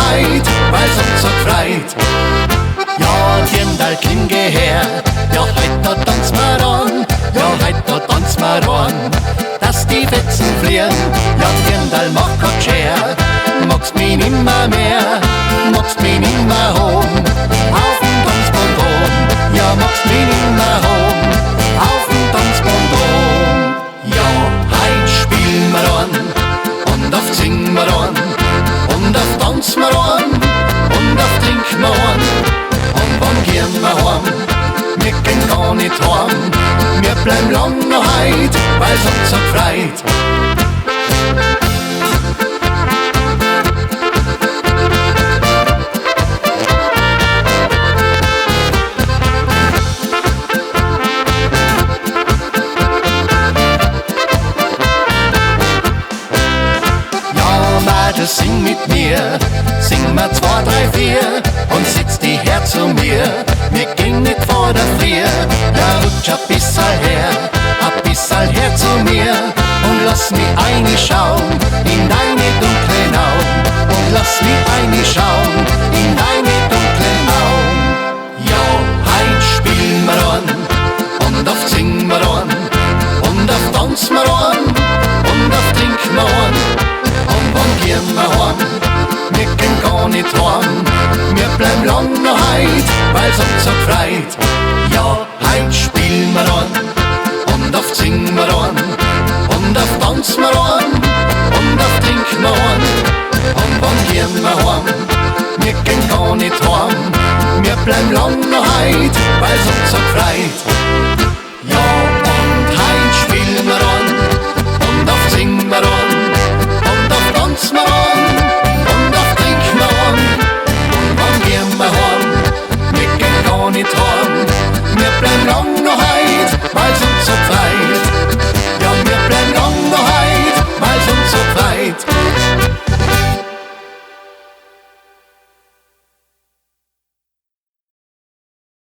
heut, weil's uns so freit. Ja, Dirndl, klinge her, ja, heut da tanz wir an, ja, heut da tanz wir an, dass die Fetzen fliehen. Ja, Dirndl, mach kein Scher, magst mich nimmer mehr, magst mich nimmer hom, auf dem Tanzband oben. Ja, magst mich nimmer hom, auf dem Tanzband oben. Ja, heut spielen wir an, und oft singen wir an, und oft tanzen wir an, und oft trinken wir an. Und wann gehen wir heim? Wir gehen gar nicht heim. Wir bleiben lang noch heut, weil's uns so freit. Sing mit mir, sing mal 2, 3, 4 und sitz die her zu mir. Wir gehen nicht vor der Frier, ja rutsch ein bisschen her zu mir und lass mich reinschauen in deine dunklen Augen und lass mich reinschauen in deine dunklen Augen. Ja, heut spielen wir an und oft singen wir an und oft tanzen wir an und oft trinken wir an. Und wann gehen wir heim? Wir gehen gar nicht heim. Wir bleiben lang noch heut, weil's uns so freit. Ja, heut spielen wir an und oft singen wir an und oft tanzen wir an und oft trinken wir an. Und wann gehen wir heim? Wir gehen gar nicht heim. Wir bleiben lang noch heut, weil's uns so freit.